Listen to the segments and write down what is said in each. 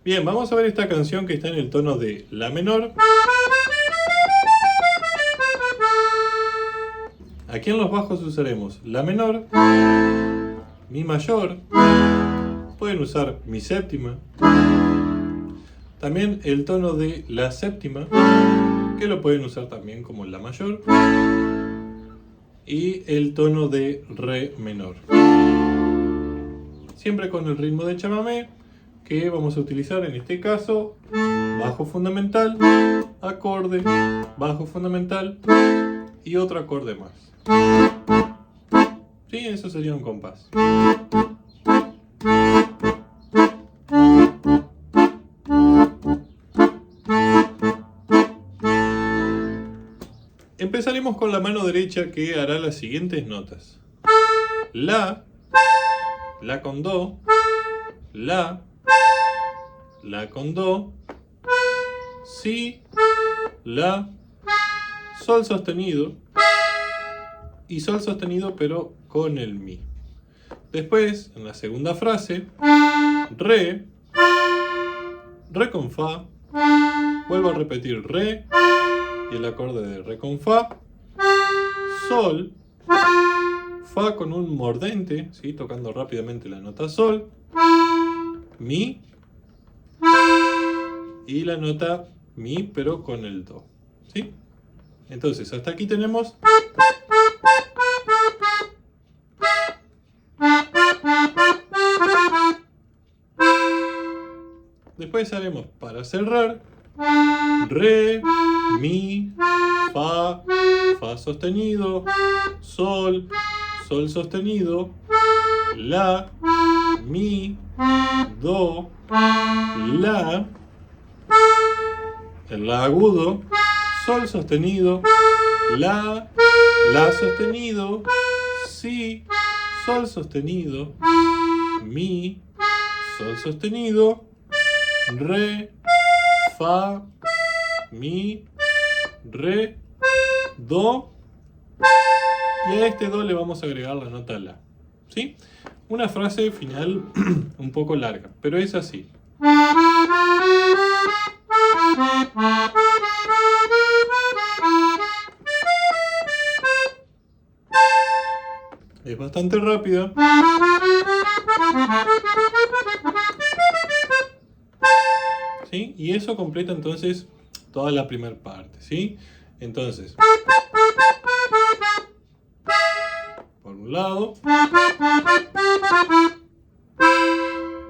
Bien, vamos a ver esta canción que está en el tono de La menor. Aquí en los bajos usaremos La menor, Mi mayor, pueden usar Mi séptima, también el tono de La séptima, que lo pueden usar también como La mayor, y el tono de Re menor. Siempre con el ritmo de chamamé, que vamos a utilizar en este caso bajo fundamental, acorde, bajo fundamental y otro acorde más. Sí, eso sería un compás. Empezaremos con la mano derecha, que hará las siguientes notas: La con do, La con do, Si, La, Sol sostenido y Sol sostenido pero con el Mi. Después, en la segunda frase, Re con Fa, vuelvo a repetir Re y el acorde de Re con Fa, Sol, Fa con un mordente, ¿sí? Tocando rápidamente la nota Sol, Mi y la nota Mi pero con el Do, ¿sí? Entonces hasta aquí tenemos. Después haremos, para cerrar, Re, Mi, Fa, Fa sostenido, Sol, Sol sostenido, La, Mi, Do, La, el La agudo, Sol sostenido, La sostenido, Si, Sol sostenido, Mi, Sol sostenido, Re, Fa, Mi, Re, Do, y a este Do le vamos a agregar la nota La, ¿sí? Una frase final un poco larga, pero es así. Es bastante rápida. ¿Sí? Y eso completa entonces toda la primera parte, ¿sí? Entonces, por un lado,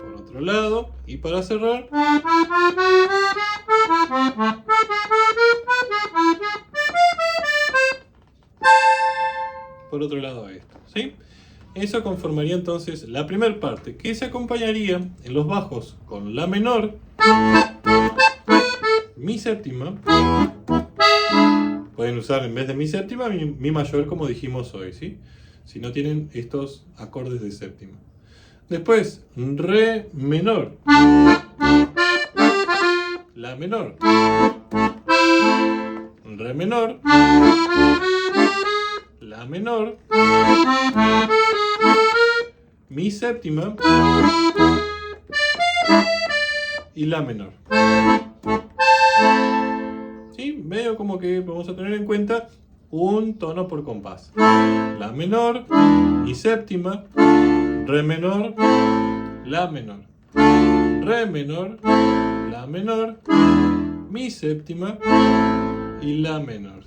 por otro lado, y para cerrar, por otro lado esto, ¿sí? Eso conformaría entonces la primera parte, que se acompañaría en los bajos con La menor, Mi séptima. Pueden usar en vez de Mi séptima, Mi mayor, como dijimos hoy, ¿sí? Si no tienen estos acordes de séptima. Después, Re menor, La menor, Re menor, La la menor, mi séptima y la menor. ¿Sí? Veo como que vamos a tener en cuenta un tono por compás. La menor, mi séptima, re menor, la menor, re menor, la menor, mi séptima y la menor.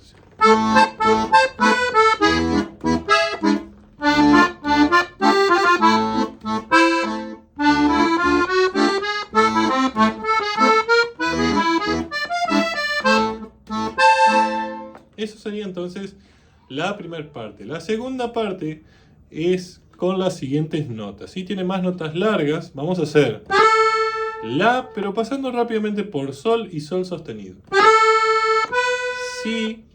Eso sería entonces la primera parte. La segunda parte es con las siguientes notas. Si tiene más notas largas, vamos a hacer la, pero pasando rápidamente por sol y sol sostenido. Si,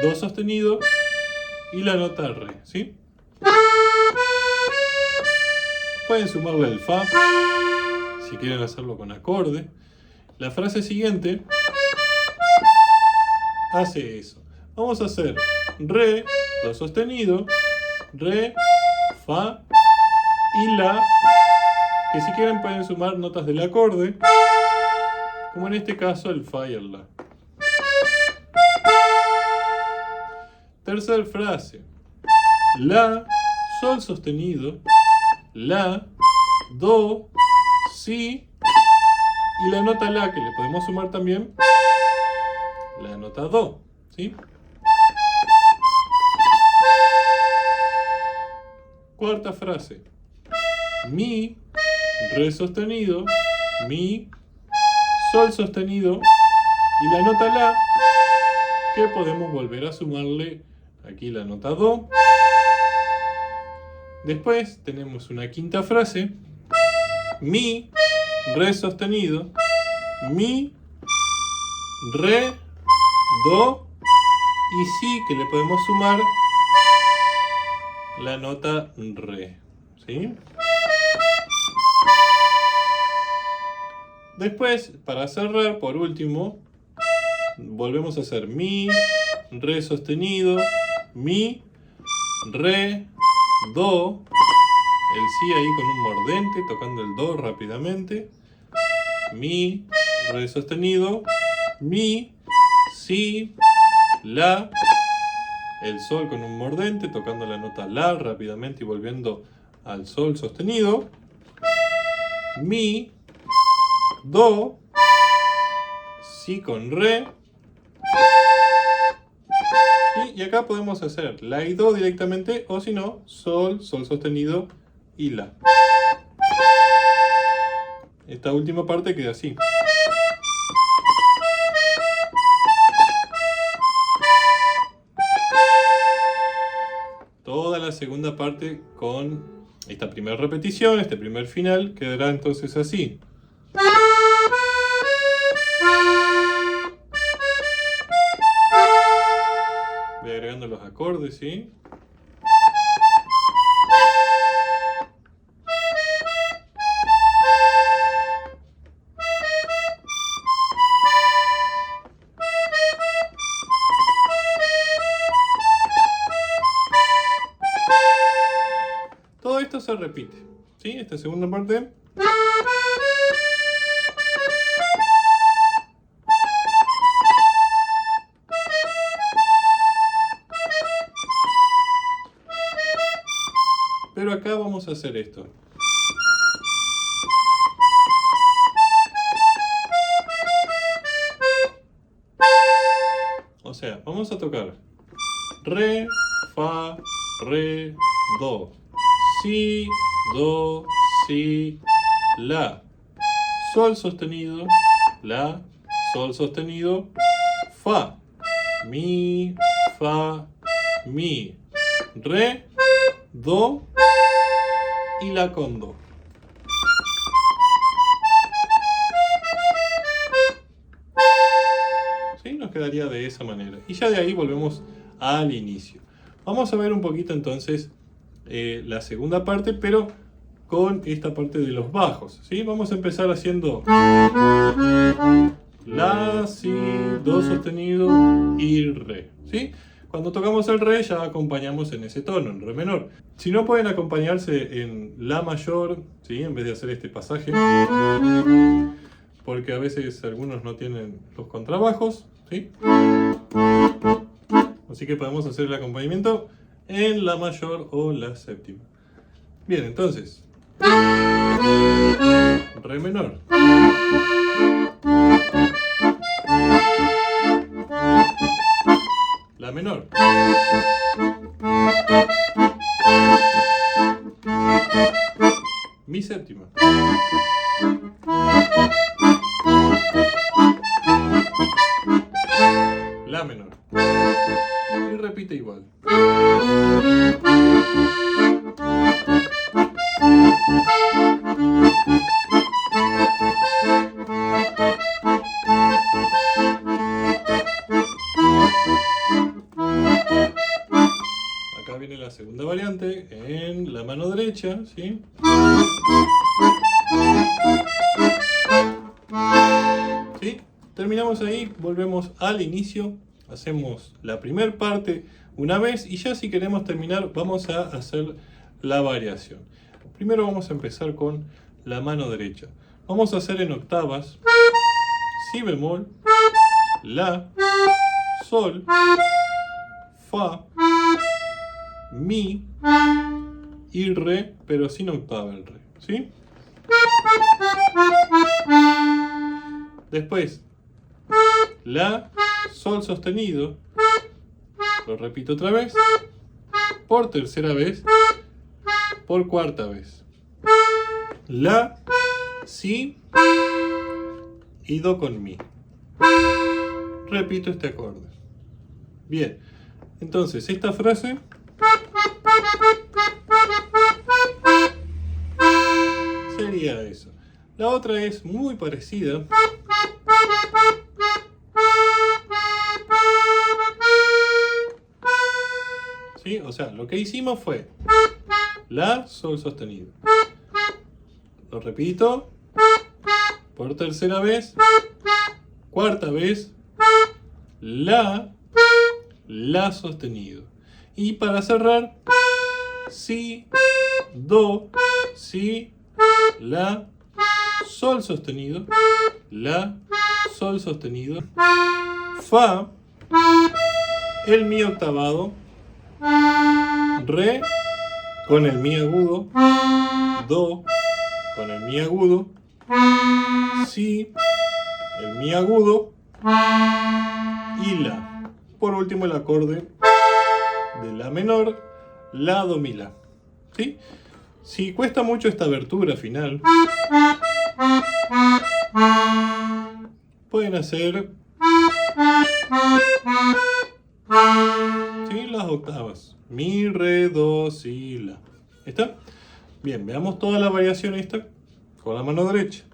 do sostenido y la nota re, ¿sí? Pueden sumarle el fa si quieren hacerlo con acorde. La frase siguiente hace eso. Vamos a hacer re, do sostenido, re, fa y la, que si quieren pueden sumar notas del acorde, como en este caso el fa y el la. Tercer frase, la, sol sostenido, la, do, si y la nota la, que le podemos sumar también la nota do, ¿sí? Cuarta frase, mi, re sostenido, mi, sol sostenido y la nota la, que podemos volver a sumarle aquí la nota do. Después tenemos una quinta frase, mi, re sostenido, mi, re, do y si, que le podemos sumar la nota re, ¿sí? Después, para cerrar, por último, volvemos a hacer mi, re sostenido, mi, re, do, el si ahí con un mordente, tocando el do rápidamente, mi, re sostenido, mi, si, la, el sol con un mordente, tocando la nota la rápidamente y volviendo al sol sostenido, mi, do, si con re, ¿sí? Y acá podemos hacer la y do directamente, o si no, sol, sol sostenido y la. Esta última parte queda así. Toda la segunda parte con esta primera repetición, este primer final, quedará entonces así. Voy agregando los acordes, ¿sí? Todo esto se repite, ¿sí? Esta segunda parte. Pero acá vamos a hacer esto. O sea, vamos a tocar re, fa, re, do, si, do, si, la, sol sostenido, la, sol sostenido, fa, mi, re, do y la con do. ¿Sí? Nos quedaría de esa manera. Y ya de ahí volvemos al inicio. Vamos a ver un poquito entonces la segunda parte, pero con esta parte de los bajos, ¿sí? Vamos a empezar haciendo la, si, do sostenido y re, ¿sí? Cuando tocamos el re ya acompañamos en ese tono, en re menor. Si no, pueden acompañarse en la mayor, ¿sí? En vez de hacer este pasaje, porque a veces algunos no tienen los contrabajos, ¿sí? Así que podemos hacer el acompañamiento en la mayor o la séptima. Bien, entonces, re menor, la menor, mi séptima, la menor, y repite igual. Acá viene la segunda variante en la mano derecha, ¿sí? ¿Sí? Terminamos ahí, volvemos al inicio, hacemos la primera parte una vez y ya si queremos terminar vamos a hacer la variación. Primero vamos a empezar con la mano derecha. Vamos a hacer en octavas si bemol, la, sol, fa, mi y re, pero sin octava el re, ¿sí? Después, la, sol sostenido, lo repito otra vez, por tercera vez, por cuarta vez. La, si y do con mi. Repito este acorde. Bien, entonces esta frase sería eso. La otra es muy parecida. ¿Sí? O sea, lo que hicimos fue la, sol sostenido. Lo repito. Por tercera vez. Cuarta vez. La sostenido. Y para cerrar, si, do, si, la, sol sostenido, la, sol sostenido, fa, el mi octavado, re con el mi agudo, do con el mi agudo, si, el mi agudo y la. Por último el acorde de la menor, la, do, mi, la. ¿Sí? Si cuesta mucho esta abertura final, pueden hacer, ¿sí? Las octavas. Mi, re, do, si, la. ¿Está? Bien, veamos toda la variación esta con la mano derecha.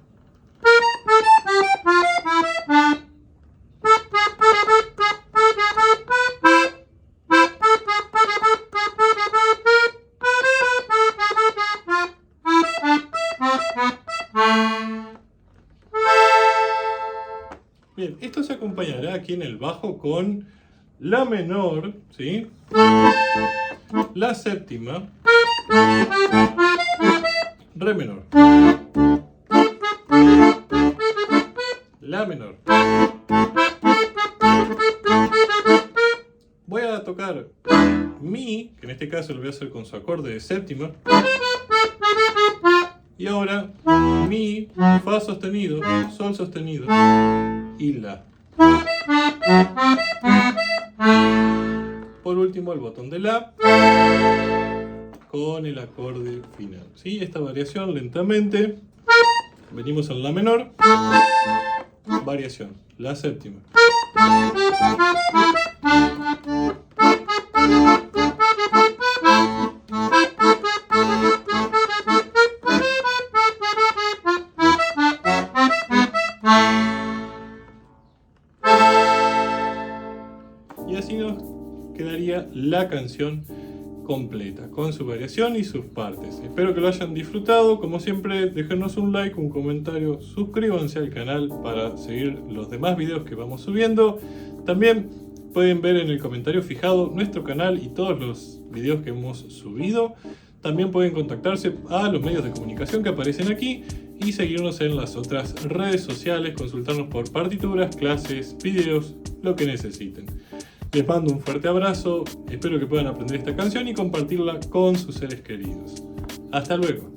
Bien, esto se acompañará aquí en el bajo con la menor, ¿sí? La séptima, re menor, la menor. Voy a tocar mi, que en este caso lo voy a hacer con su acorde de séptima. Y ahora mi, fa sostenido, sol sostenido y la. Por último el botón de la con el acorde final. ¿Sí? Esta variación lentamente. Venimos en la menor. Variación, la séptima. Y así nos quedaría la canción completa, con su variación y sus partes. Espero que lo hayan disfrutado. Como siempre, déjenos un like, un comentario, suscríbanse al canal para seguir los demás videos que vamos subiendo. También pueden ver en el comentario fijado nuestro canal y todos los videos que hemos subido. También pueden contactarse a los medios de comunicación que aparecen aquí y seguirnos en las otras redes sociales, consultarnos por partituras, clases, videos, lo que necesiten. Les mando un fuerte abrazo, espero que puedan aprender esta canción y compartirla con sus seres queridos. Hasta luego.